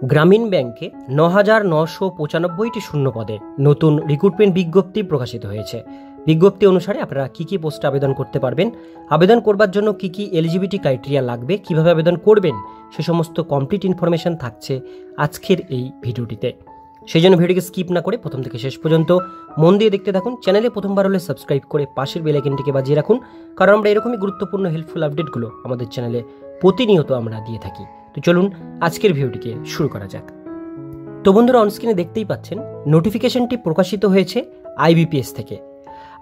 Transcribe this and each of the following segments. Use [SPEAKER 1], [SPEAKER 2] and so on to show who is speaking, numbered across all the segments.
[SPEAKER 1] গ্রামীণ ব্যাংকে ৯,৯৯৫টি শূন্য পদে নতুন রিক্রুটমেন্ট বিজ্ঞপ্তি প্রকাশিত হয়েছে। বিজ্ঞপ্তি অনুসারে আপনারা কী কী পোস্টে আবেদন করতে পারবেন, আবেদন করবার জন্য কী কী এলিজিবিলিটি ক্রাইটেরিয়া লাগবে, কীভাবে আবেদন করবেন, সে সমস্ত কমপ্লিট ইনফরমেশন থাকছে আজকের এই ভিডিওটিতে। সেই জন্য ভিডিওকে স্কিপ না করে প্রথম থেকে শেষ পর্যন্ত মন দিয়ে দেখতে থাকুন। চ্যানেলে প্রথমবার হলে সাবস্ক্রাইব করে পাশের বেল আইকনটিকে বাজিয়ে রাখুন, কারণ আমরা এরকমই গুরুত্বপূর্ণ হেল্পফুল আপডেটগুলো আমাদের চ্যানেলে প্রতিনিয়ত আমরা দিয়ে থাকি। তো চলুন আজকের ভিডিওটিকে শুরু করা যাক। তো বন্ধুরা, অনস্ক্রিনে দেখতেই পাচ্ছেন নোটিফিকেশনটি প্রকাশিত হয়েছে আইবিপিএস থেকে।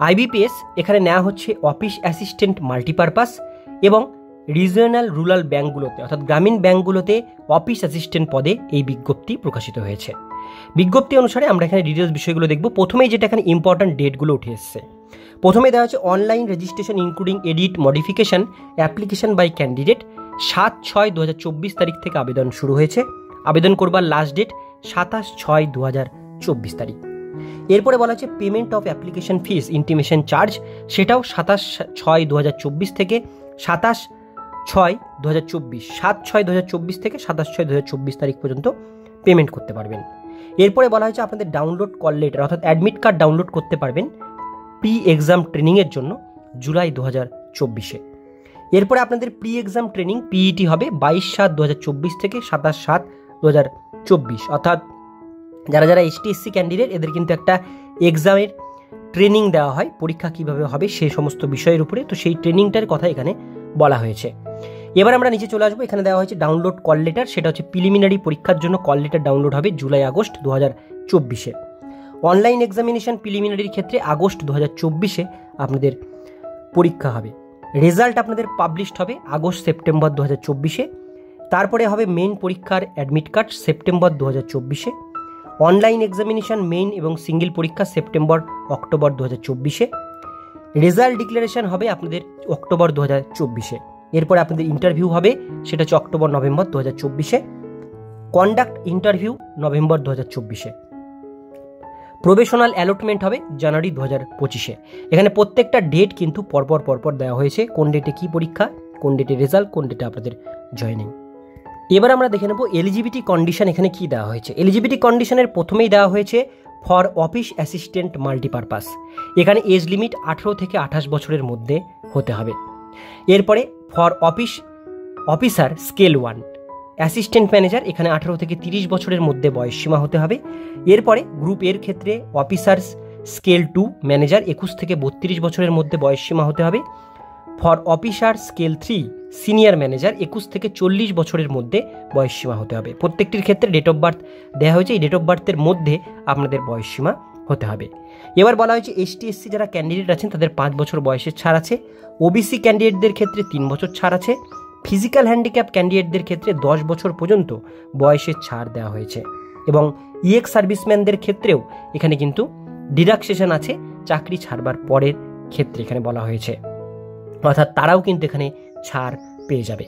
[SPEAKER 1] আইবিপিএস এখানে নেওয়া হচ্ছে অফিস অ্যাসিস্ট্যান্ট মাল্টিপারপাস এবং রিজিওনাল রুরাল ব্যাঙ্কগুলোতে অর্থাৎ গ্রামীণ ব্যাঙ্কগুলোতে অফিস অ্যাসিস্ট্যান্ট পদে এই বিজ্ঞপ্তি প্রকাশিত হয়েছে। বিজ্ঞপ্তি অনুসারে আমরা এখানে ডিটেলস বিষয়গুলো দেখব। প্রথমেই যেটা এখানে ইম্পর্ট্যান্ট ডেটগুলো উঠে এসছে, প্রথমে দেওয়া হচ্ছে online registration including edit modification application by candidate ৭/৬/২০২৪ তারিখ থেকে আবেদন শুরু হয়েছে। আবেদন করবার লাস্ট ডেট ২৭/৬/২০২৪ তারিখ। এরপরে বলা হচ্ছে payment of application fees intimation charge, সেটাও ২৭/৬/২০২৪ থেকে ২৭/৬/২০২৪ ৭/৬/২০২৪ থেকে ২৭/৬/২০২৪ তারিখ পর্যন্ত পেমেন্ট করতে পারবেন। এরপরে বলা হয়েছে আপনাদের ডাউনলোড কল লেটার অর্থাৎ অ্যাডমিট কার্ড ডাউনলোড করতে পারবেন প্রি এক্সাম ট্রেনিংয়ের জন্য জুলাই ২০২৪। এরপরে আপনাদের প্রি এক্সাম ট্রেনিং পিইটি হবে ২২/৭/২০২৪ থেকে ২৭/৭/২০২৪। অর্থাৎ যারা যারা এসটি/এসসি ক্যান্ডিডেট এদের কিন্তু একটা এক্সামের ট্রেনিং দেওয়া হয়, পরীক্ষা কিভাবে হবে সেই সমস্ত বিষয়ের উপরে। তো সেই ট্রেনিংটার কথা এখানে বলা হয়েছে। এবার আমরা নিচে চলে আসবো। এখানে দেওয়া হয়েছে ডাউনলোড কল লেটার, সেটা হচ্ছে প্রিলিমিনারি পরীক্ষার জন্য কল লেটার ডাউনলোড হবে জুলাই-আগস্ট ২০২৪। অনলাইন এক্সামিনেশন প্রিলিমিনারির ক্ষেত্রে আগস্ট ২০২৪ আপনাদের পরীক্ষা হবে। রেজাল্ট আপনাদের পাবলিশড হবে আগস্ট-সেপ্টেম্বর ২০২৪। তারপরে হবে মেইন পরীক্ষার admit card September ২০২৪। Online examination main এবং সিঙ্গেল পরীক্ষা সেপ্টেম্বর-অক্টোবর ২০২৪। রেজাল্ট ডিক্লারেশন হবে আপনাদের অক্টোবর ২০২৪। এরপরে আপনাদের ইন্টারভিউ হবে, সেটা হচ্ছে October November ২০২৪। Conduct interview November ২০২৪। Probational allotment হবে জানুয়ারি ২০২৫। এখানে প্রত্যেকটা ডেট কিন্তু পরপর দেওয়া হয়েছে, কোন ডেটে কী পরীক্ষা, কোন ডেটে রেজাল্ট, কোন ডেটে আপনাদের জয়েনিং। এবার আমরা দেখে নেব এলিজিবিলিটি কন্ডিশন এখানে কি দেওয়া হয়েছে। এলিজিবিলিটি কন্ডিশনের প্রথমেই দেওয়া হয়েছে ফর অফিস অ্যাসিস্ট্যান্ট মাল্টিপারপাস। এখানে এজ লিমিট ১৮ থেকে ২৮ বছরের মধ্যে হতে হবে। এরপরে for officer scale 1 assistant manager, এখানে ১৮ থেকে ৩০ বছরের মধ্যে বয়সসীমা হতে হবে। এরপরে গ্রুপ এর ক্ষেত্রে অফিসার স্কেল 2 ম্যানেজার ২১ থেকে ৩২ বছরের মধ্যে বয়সসীমা হতে হবে। For officer scale 3 senior manager ২১ থেকে ৪০ বছরের মধ্যে বয়সসীমা হতে হবে। প্রত্যেকটির ক্ষেত্রে ডেট অফ বার্থ দেওয়া হয়েছে, এই ডেট অফ বার্থের মধ্যে আপনাদের বয়সসীমা হতে হবে। এবার বলা হয়েছে এসটি/এসসি যারা ক্যান্ডিডেট আছেন তাদের ৫ বছর বয়সের ছাড় আছে। ওবিসি ক্যান্ডিডেটদের ক্ষেত্রে ৩ বছর ছাড় আছে। ফিজিক্যাল হ্যান্ডিক্যাপ ক্যান্ডিডেটদের ক্ষেত্রে ১০ বছর পর্যন্ত বয়সের ছাড় দেওয়া হয়েছে। এবং ইএক্স সার্ভিসম্যানদের ক্ষেত্রেও এখানে কিন্তু ডিডাকশন আছে চাকরি ছাড়বার পরের ক্ষেত্রে এখানে বলা হয়েছে, অর্থাৎ তারাও কিন্তু এখানে ছাড় পেয়ে যাবে।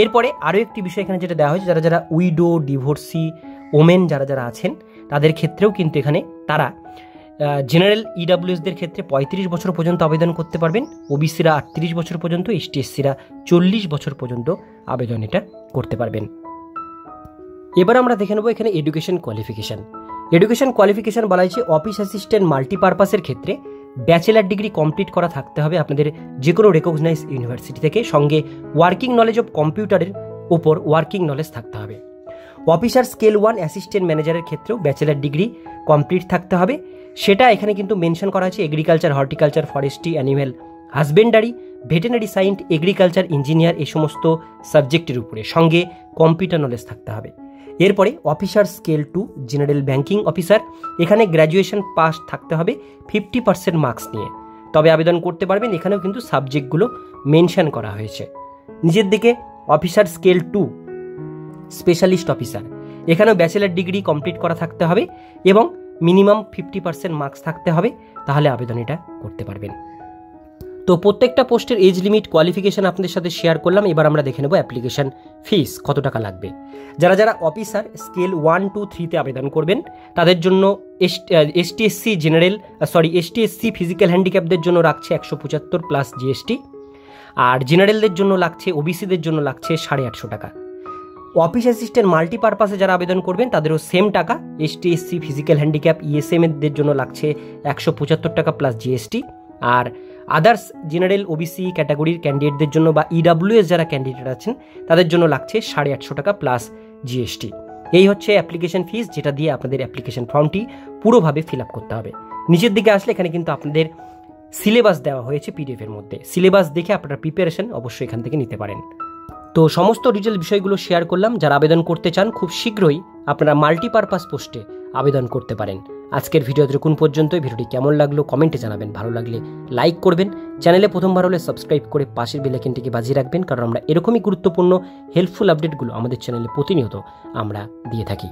[SPEAKER 1] এরপরে আরও একটি বিষয় এখানে যেটা দেওয়া হয়েছে, যারা যারা উইডো ডিভোর্সি ওমেন যারা যারা আছেন তাদের ক্ষেত্রেও কিন্তু এখানে তারা জেনারেল ইডাব্লিউএসদের ক্ষেত্রে ৩৫ বছর পর্যন্ত আবেদন করতে পারবেন, ওবিসিরা ৩৮ বছর পর্যন্ত, এসটি/এসসিরা ৪০ বছর পর্যন্ত আবেদন এটা করতে পারবেন। এবার আমরা দেখে নেব এখানে এডুকেশন কোয়ালিফিকেশান। এডুকেশন কোয়ালিফিকেশান বলা হয়েছে অফিস অ্যাসিস্ট্যান্ট মাল্টিপারপাসের ক্ষেত্রে ব্যাচেলার ডিগ্রি কমপ্লিট করা থাকতে হবে আপনাদের যে কোনো রেকগনাইজ ইউনিভার্সিটি থেকে, সঙ্গে ওয়ার্কিং নলেজ অফ কম্পিউটারের ওপর ওয়ার্কিং নলেজ থাকতে হবে। অফিসার স্কেল 1 অ্যাসিস্ট্যান্ট ম্যানেজারের ক্ষেত্রেও ব্যাচেলার ডিগ্রি কমপ্লিট থাকতে হবে। সেটা এখানে কিন্তু মেনশন করা আছে agriculture, horticulture, forestry, animal husbandry, veterinary science, agriculture, engineer এই সমস্ত সাবজেক্টের উপরে, সঙ্গে কম্পিউটার নলেজ থাকতে হবে। এরপরে officer scale 2 general banking officer, এখানে গ্র্যাজুয়েশন পাস থাকতে হবে 50% মার্কস নিয়ে, তবে আবেদন করতে পারবেন। এখানেও কিন্তু সাবজেক্টগুলো মেনশন করা হয়েছে নিজের দিকে। অফিসার স্কেল 2 স্পেশালিস্ট অফিসার, এখানেও ব্যাচেলার ডিগ্রি কমপ্লিট করা থাকতে হবে এবং মিনিমাম 50% মার্কস থাকতে হবে, তাহলে আবেদন এটা করতে পারবেন। তো প্রত্যেকটা পোস্টের এজ লিমিট কোয়ালিফিকেশান আপনাদের সাথে শেয়ার করলাম। এবার আমরা দেখে নেব অ্যাপ্লিকেশান ফিস কত টাকা লাগবে। যারা যারা অফিসার স্কেল 1, 2, 3-তে আবেদন করবেন তাদের জন্য এসটি/এসসি ফিজিক্যাল হ্যান্ডিক্যাপদের জন্য রাখছে 175 প্লাস জিএসটি, আর জেনারেলদের জন্য লাগছে, ওবিসিদের জন্য লাগছে 850 টাকা। অফিস অ্যাসিস্ট্যান্ট মাল্টিপারপাসে যারা আবেদন করবেন তাদেরও সেম টাকা। ST SC physical handicap ESM এদের জন্য লাগছে 175 টাকা প্লাস জিএসটি। আর আদার্স জেনারেল ওবিসি ক্যাটাগরির ক্যান্ডিডেটদের জন্য বা ইডাব্লিউএস যারা ক্যান্ডিডেট আছেন তাদের জন্য লাগছে 850 টাকা প্লাস জিএসটি। এই হচ্ছে অ্যাপ্লিকেশন ফিস, যেটা দিয়ে আপনাদের অ্যাপ্লিকেশন ফর্মটি পুরোভাবে ফিল আপ করতে হবে। নিচের দিকে আসলে এখানে কিন্তু আপনাদের সিলেবাস দেওয়া হয়েছে পিডিএফের মধ্যে। সিলেবাস দেখে আপনারা প্রিপারেশন অবশ্যই এখান থেকে নিতে পারেন। তো সমস্ত ডিটেল বিষয়গুলো শেয়ার করলাম। যারা আবেদন করতে চান খুব শীঘ্রই আপনারা মাল্টিপারপাস পোস্টে আবেদন করতে পারেন। আজকের ভিডিও দেখুন পর্যন্ত। ভিডিওটি কেমন লাগলো কমেন্টে জানাবেন, ভালো লাগলে লাইক করবেন, চ্যানেলে প্রথমবার হলে সাবস্ক্রাইব করে পাশের বেল আইকনটিকে বাজিয়ে রাখবেন, কারণ আমরা এরকমই গুরুত্বপূর্ণ হেল্পফুল আপডেটগুলো আমাদের চ্যানেলে প্রতিনিয়ত আমরা দিয়ে থাকি।